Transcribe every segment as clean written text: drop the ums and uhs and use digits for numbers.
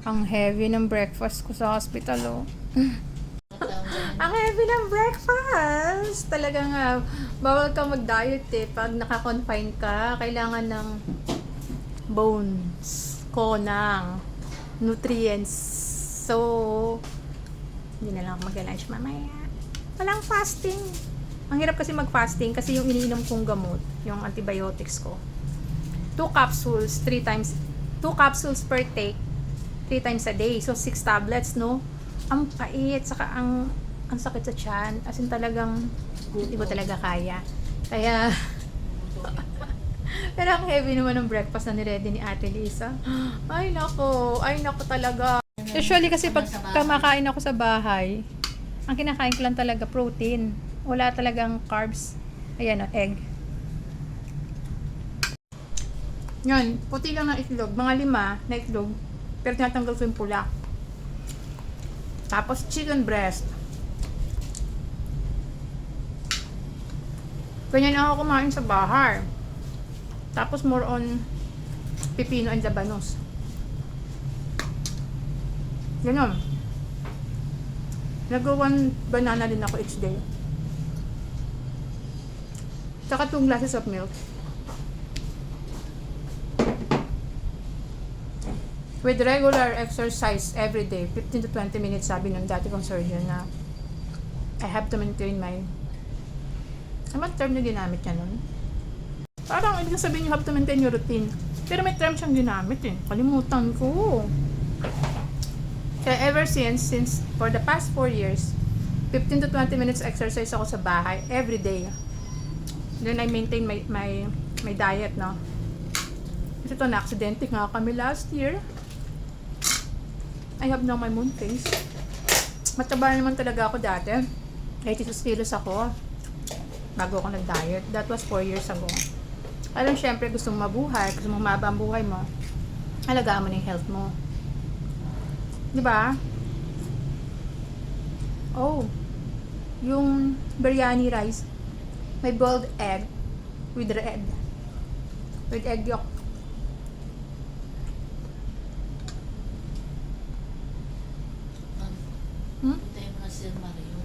Ang heavy ng breakfast ko sa hospital, oh. Ang heavy ng breakfast! Talagang bawal kang mag-diet eh. Pag naka-confine ka, kailangan ng bones, konang, nutrients. So, hindi na lang ako mag-lunch mamaya. Walang fasting. Ang hirap kasi mag-fasting kasi yung iniinom kong gamot, yung antibiotics ko. 2 capsules per take, 3 times a day. So, 6 tablets, no? Ang pait, saka ang sakit sa tiyan. As in talagang, hindi ko talaga kaya. Kaya, pero ang heavy naman ng breakfast na niready ni Ate Lisa. Ay, nako talaga. Usually kasi pag kumakain ako sa bahay, ang kinakain ko lang talaga protein. Wala talagang carbs. Ayan o, egg. Yan, puti lang na itlog. Mga 5 na itlog. Pero tinatanggal ko yung pula. Tapos chicken breast. Ganyan ako kumain sa bahay. Tapos more on pipino and labanos. Ganun. Nag-1 banana din ako each day. Saka 2 glasses of milk. With regular exercise every day, 15 to 20 minutes, sabi ng dati kong surgeon na I have to maintain my... Ano term na ginamit niya nun? Parang ibig sabihin you have to maintain your routine. Pero may term siyang ginamit eh. Kalimutan ko. Kaya ever since for the past 4 years, 15 to 20 minutes exercise ako sa bahay every day. Then I maintain my diet, no? Kasi ito, na-aksidente nga kami last year. I have now my moon face. Mataba naman talaga ako dati. 86 kilos ako bago ako nag-diet. That was 4 years ago. Alam, syempre gusto mong mabuhay, gusto mong mahaba ang buhay mo, alagaan mo na yung health mo. Diba? Oh, yung biryani rice, may boiled egg with egg yolk. Tayo mga Sir Mario.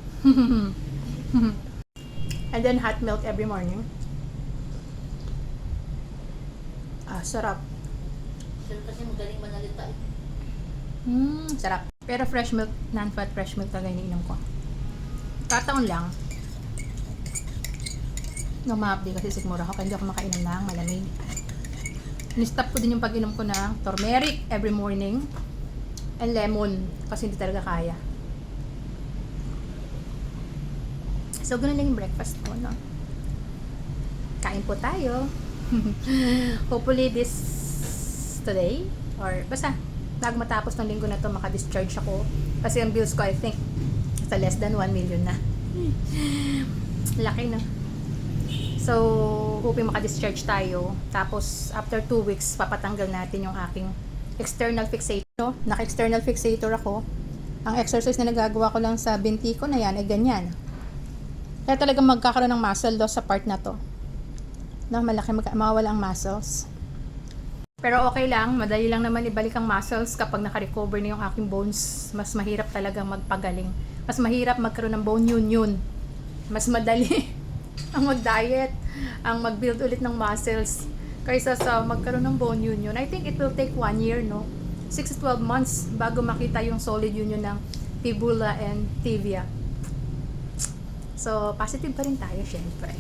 And then hot milk every morning. Sarap. Sir kasi magaling manalita eh. Sarap. Pero fresh milk, non-fat fresh milk talaga iniinom ko. Kataon lang. Lumapdi kasi sigmura ako, kaya hindi ako makainom ng malamig. Ni-stop ko din yung pag-inom ko ng turmeric every morning and lemon kasi hindi talaga kaya. So, ganun lang yung breakfast ko, no? Kain po tayo. Hopefully today, or basta, bago matapos ng linggo na to, maka-discharge ako. Kasi ang bills ko, I think, sa less than 1 million na. Laki na. So, hoping maka-discharge tayo. Tapos, after 2 weeks, papatanggal natin yung aking external fixator. No? Naka-external fixator ako. Ang exercise na nagagawa ko lang sa binti ko na yan, ay ganyan. Kaya talagang magkakaroon ng muscle loss sa part na to. No, malaki mawawala ang muscles. Pero okay lang, madali lang naman ibalik ang muscles kapag naka-recover na yung aking bones. Mas mahirap talagang magpagaling. Mas mahirap magkaroon ng bone union. Mas madali ang mag-diet, ang mag-build ulit ng muscles kaysa sa magkaroon ng bone union. I think it will take 1 year, no? 6 to 12 months bago makita yung solid union ng fibula and tibia. So, positive pa rin tayo, syempre.